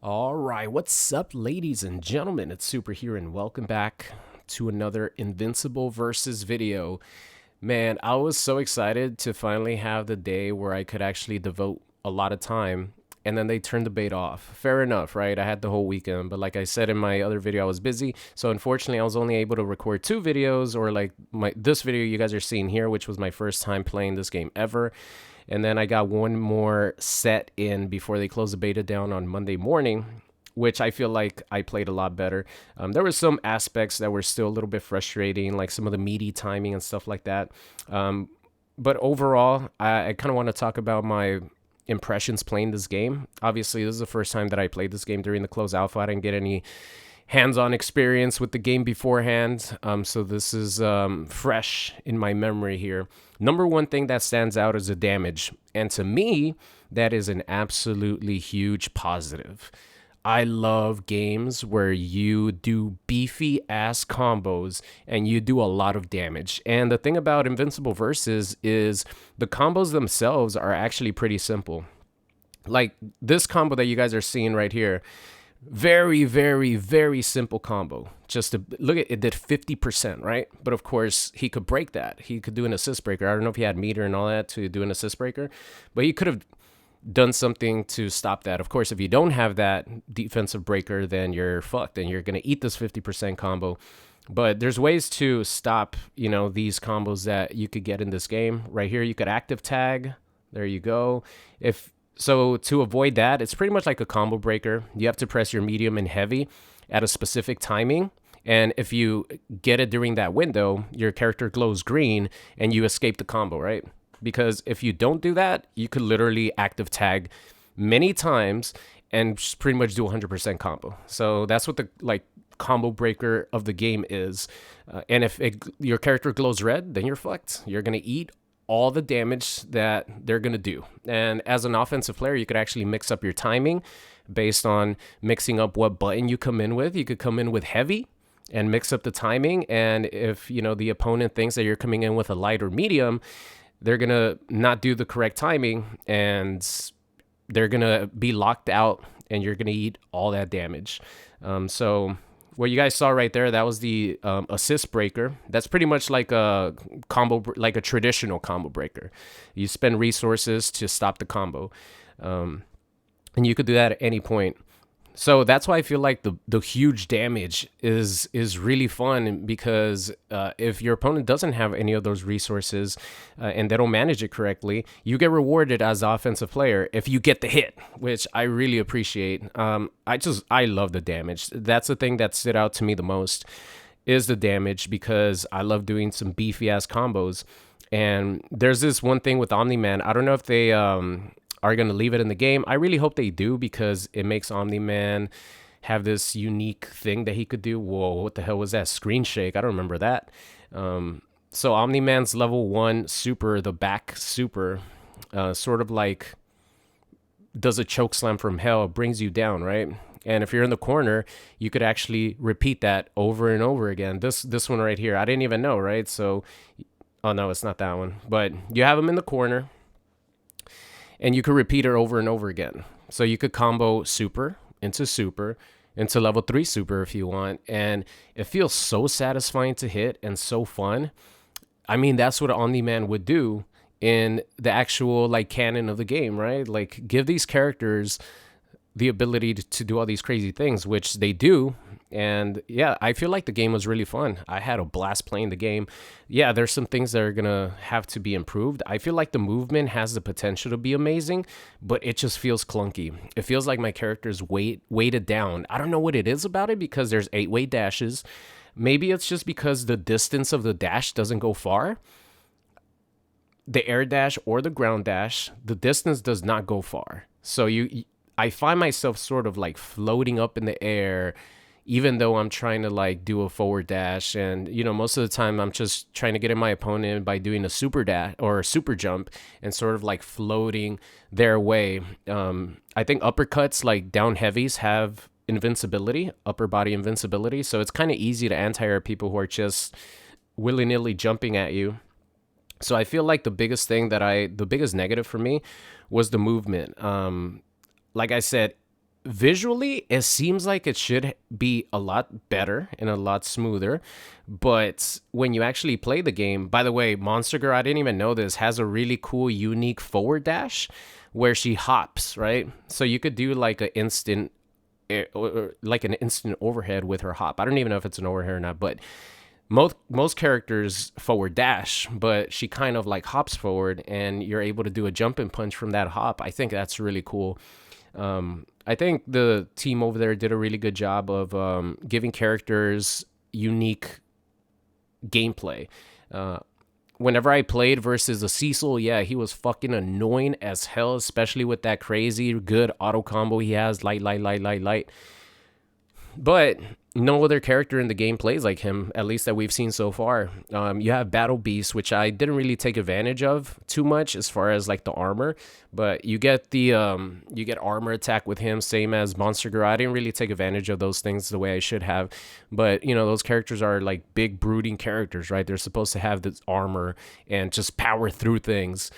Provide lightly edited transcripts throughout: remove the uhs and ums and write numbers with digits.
All right, what's up, ladies and gentlemen? It's Super here, and welcome back to another Invincible versus video. Man, I was so excited to finally have the day where I could actually devote a lot of time, and then they turned the bait off. Fair enough, right? I had the whole weekend, but like I said in my other video, I was busy, so unfortunately, I was only able to record two videos, or like this video you guys are seeing here, which was my first time playing this game ever. And then I got one more set in before they closed the beta down on Monday morning, which I feel like I played a lot better. There were some aspects that were still a little bit frustrating, like some of the meaty timing and stuff like that. But overall, I kind of want to talk about my impressions playing this game. Obviously, this is the first time that I played this game during the closed alpha. I didn't get any hands-on experience with the game beforehand. So this is fresh in my memory here. Number one thing that stands out is the damage. And to me, that is an absolutely huge positive. I love games where you do beefy ass combos and you do a lot of damage. And the thing about Invincible Versus is the combos themselves are actually pretty simple. Like this combo that you guys are seeing right here, very, very, very simple combo. Just to look at it, did 50%, right? But of course, he could break that. He could do an assist breaker. I don't know if he had meter and all that to do an assist breaker, but he could have done something to stop that. Of course, if you don't have that defensive breaker, then you're fucked and you're going to eat this 50% combo. But there's ways to stop, these combos that you could get in this game. Right here, you could active tag. There you go. If so, to avoid that, it's pretty much like a combo breaker. You have to press your medium and heavy at a specific timing. And if you get it during that window, your character glows green and you escape the combo, right? Because if you don't do that, you could literally active tag many times and just pretty much do 100% combo. So that's what the combo breaker of the game is. And if your character glows red, then you're fucked. You're gonna eat all the damage that they're going to do. And as an offensive player, you could actually mix up your timing based on mixing up what button you come in with. You could come in with heavy and mix up the timing. And if, the opponent thinks that you're coming in with a light or medium, they're going to not do the correct timing and they're going to be locked out and you're going to eat all that damage. So what you guys saw right there, that was the assist breaker. That's pretty much like a combo, like a traditional combo breaker. You spend resources to stop the combo, and you could do that at any point. So that's why I feel like the huge damage is really fun because if your opponent doesn't have any of those resources and they don't manage it correctly, you get rewarded as the offensive player if you get the hit, which I really appreciate. I love the damage. That's the thing that stood out to me the most is the damage because I love doing some beefy ass combos. And there's this one thing with Omni-Man. I don't know if they are going to leave it in the game. I really hope they do because it makes Omni-Man have this unique thing that he could do. Whoa, what the hell was that? Screen shake. I don't remember that. So Omni-Man's level 1 super, the back super, sort of like does a choke slam from hell, brings you down, right? And if you're in the corner, you could actually repeat that over and over again. This one right here, I didn't even know, right? So, oh no, it's not that one. But you have him in the corner and you could repeat it over and over again. So you could combo super into level 3 super if you want. And it feels so satisfying to hit and so fun. I mean, that's what Omni-Man would do in the actual canon of the game, right? Like give these characters the ability to do all these crazy things, which they do. And yeah, I feel like the game was really fun. I had a blast playing the game. Yeah, there's some things that are going to have to be improved. I feel like the movement has the potential to be amazing, but it just feels clunky. It feels like my character's weighted down. I don't know what it is about it because there's 8-way dashes. Maybe it's just because the distance of the dash doesn't go far. The air dash or the ground dash, the distance does not go far. So I find myself sort of floating up in the air, even though I'm trying to do a forward dash. And, most of the time I'm just trying to get in my opponent by doing a super dash or a super jump and sort of floating their way. I think uppercuts, down heavies, have invincibility, upper body invincibility. So it's kind of easy to anti-air people who are just willy-nilly jumping at you. So I feel like the biggest negative for me was the movement. Like I said, visually, it seems like it should be a lot better and a lot smoother. But when you actually play the game, by the way, Monster Girl, I didn't even know this, has a really cool, unique forward dash where she hops, right? So you could do like like an instant overhead with her hop. I don't even know if it's an overhead or not, but most characters forward dash, but she kind of like hops forward, and you're able to do a jump and punch from that hop. I think that's really cool. I think the team over there did a really good job of giving characters unique gameplay. Whenever I played versus a Cecil, yeah, he was fucking annoying as hell, especially with that crazy good auto combo he has, light, light, light, light, light. But no other character in the game plays like him, at least that we've seen so far. You have Battle Beast, which I didn't really take advantage of too much as far as like the armor, but you get the you get armor attack with him, same as Monster Girl. I didn't really take advantage of those things the way I should have, but you know, those characters are like big brooding characters, right? They're supposed to have this armor and just power through things.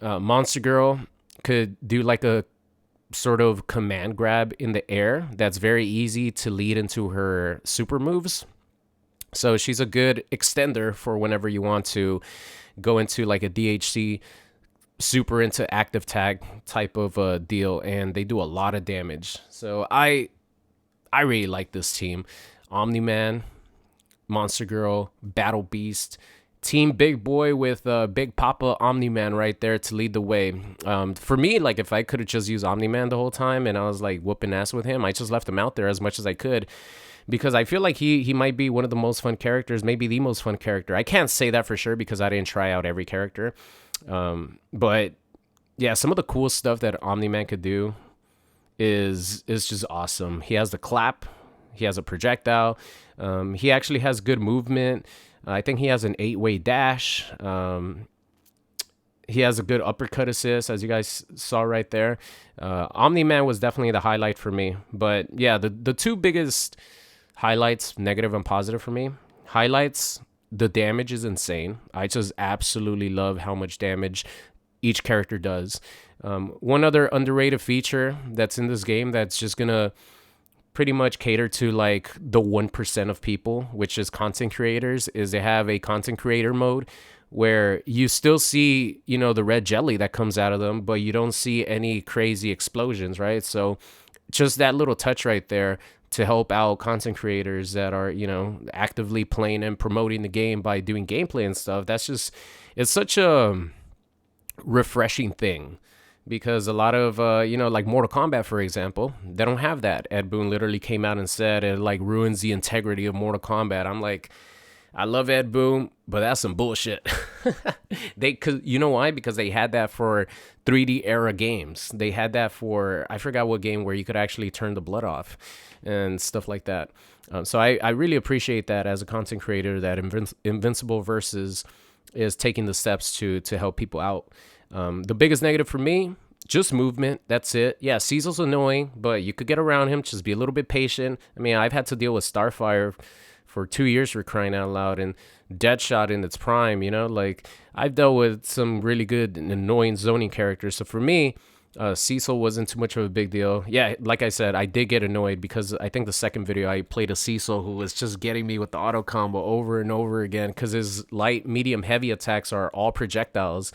Monster Girl could do like a sort of command grab in the air that's very easy to lead into her super moves. So she's a good extender for whenever you want to go into like a DHC super into active tag type of a deal, and they do a lot of damage. So I really like this team. Omni-Man, Monster Girl, Battle Beast, Team Big Boy with Big Papa Omni-Man right there to lead the way. For me, like if I could have just used Omni-Man the whole time and I was like whooping ass with him, I just left him out there as much as I could, because I feel like he might be one of the most fun characters, maybe the most fun character. I can't say that for sure because I didn't try out every character. But yeah, some of the cool stuff that Omni-Man could do is just awesome. He has the clap, he has a projectile, he actually has good movement. I think he has an 8-way dash. He has a good uppercut assist, as you guys saw right there. Omni-Man was definitely the highlight for me. But yeah, the two biggest highlights, negative and positive for me. Highlights, the damage is insane. I just absolutely love how much damage each character does. One other underrated feature that's in this game that's just going to pretty much cater to like the 1% of people, which is content creators, is they have a content creator mode where you still see, you know, the red jelly that comes out of them, but you don't see any crazy explosions, right? So just that little touch right there to help out content creators that are, you know, actively playing and promoting the game by doing gameplay and stuff. That's just, it's such a refreshing thing. Because a lot of, you know, like Mortal Kombat, for example, they don't have that. Ed Boon literally came out and said it like ruins the integrity of Mortal Kombat. I'm like, I love Ed Boon, but that's some bullshit. Cause you know why? Because they had that for 3D era games. They had that for, I forgot what game, where you could actually turn the blood off and stuff like that. So I really appreciate that as a content creator, that Invincible Versus is taking the steps to help people out. The biggest negative for me, just movement. That's it. Yeah, Cecil's annoying, but you could get around him. Just be a little bit patient. I mean, I've had to deal with Starfire for 2 years, for crying out loud, and Deadshot in its prime, you know? Like, I've dealt with some really good and annoying zoning characters. So for me, Cecil wasn't too much of a big deal. Yeah, like I said, I did get annoyed because I think the second video I played a Cecil who was just getting me with the auto combo over and over again because his light, medium, heavy attacks are all projectiles.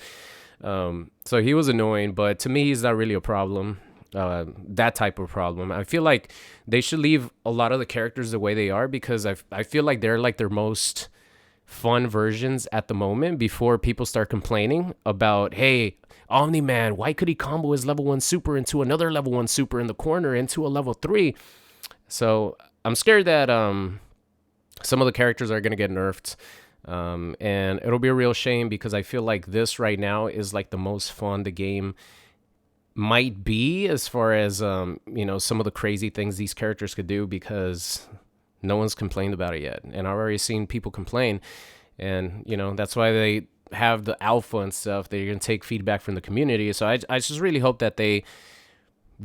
So he was annoying, but to me, he's not really a problem. That type of problem. I feel like they should leave a lot of the characters the way they are, because I feel like they're like their most fun versions at the moment before people start complaining about, hey, Omni-Man, why could he combo his level 1 super into another level 1 super in the corner into a level 3? So I'm scared that some of the characters are going to get nerfed. And it'll be a real shame, because I feel like this right now is like the most fun the game might be, as far as you know, some of the crazy things these characters could do, because no one's complained about it yet, and I've already seen people complain. And you know, that's why they have the alpha and stuff. They're gonna take feedback from the community. So I just really hope that they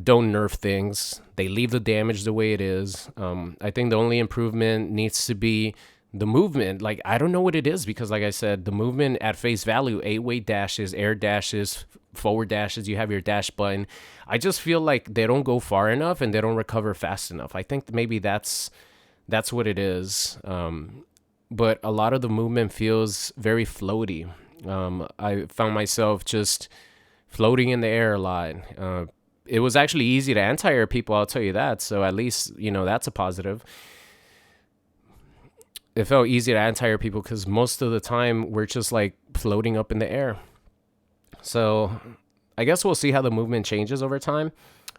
don't nerf things. They leave the damage the way it is. I think the only improvement needs to be the movement, like, I don't know what it is, because like I said, the movement at face value, 8-way dashes, air dashes, forward dashes, you have your dash button. I just feel like they don't go far enough and they don't recover fast enough. I think maybe that's what it is. But a lot of the movement feels very floaty. I found myself just floating in the air a lot. It was actually easy to anti-air people, I'll tell you that. So at least, that's a positive. It felt easy to anti-air people because most of the time we're just like floating up in the air. So I guess we'll see how the movement changes over time.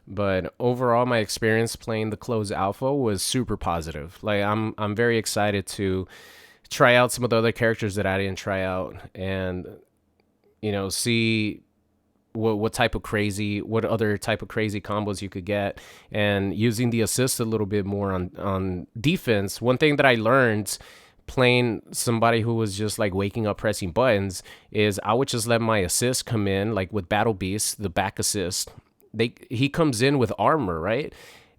But overall, my experience playing the closed alpha was super positive. Like, I'm very excited to try out some of the other characters that I didn't try out, and see what other type of crazy combos you could get, and using the assist a little bit more on defense. One thing that I learned playing somebody who was just like waking up pressing buttons is I would just let my assist come in, like with Battle Beast, the back assist. He comes in with armor, right?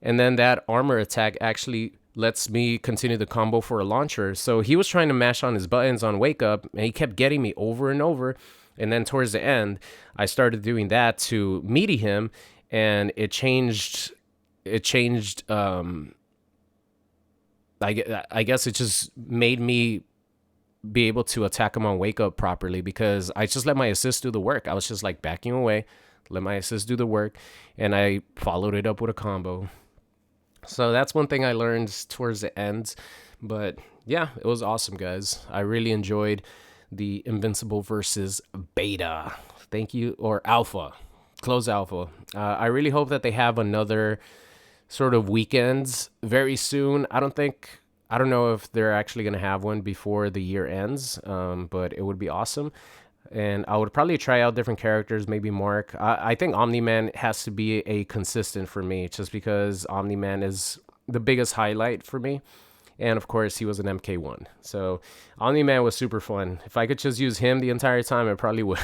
And then that armor attack actually lets me continue the combo for a launcher. So he was trying to mash on his buttons on wake up, and he kept getting me over and over. And then towards the end, I started doing that to meaty him, and it changed. I guess it just made me be able to attack him on wake up properly, because I just let my assist do the work. I was just like backing away, let my assist do the work, and I followed it up with a combo. So that's one thing I learned towards the end. But yeah, it was awesome, guys. I really enjoyed the Invincible versus Beta. Thank you, or Alpha, close Alpha. I really hope that they have another sort of weekends very soon. I don't know if they're actually going to have one before the year ends, but it would be awesome. And I would probably try out different characters, maybe Mark. I think Omni-Man has to be a consistent for me, just because Omni-Man is the biggest highlight for me. And of course, he was an MK1. So Omni-Man was super fun. If I could just use him the entire time, I probably would.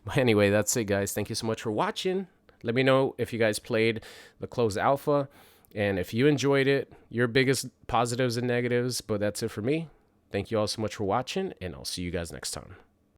But anyway, that's it, guys. Thank you so much for watching. Let me know if you guys played the closed alpha, and if you enjoyed it, your biggest positives and negatives. But that's it for me. Thank you all so much for watching, and I'll see you guys next time.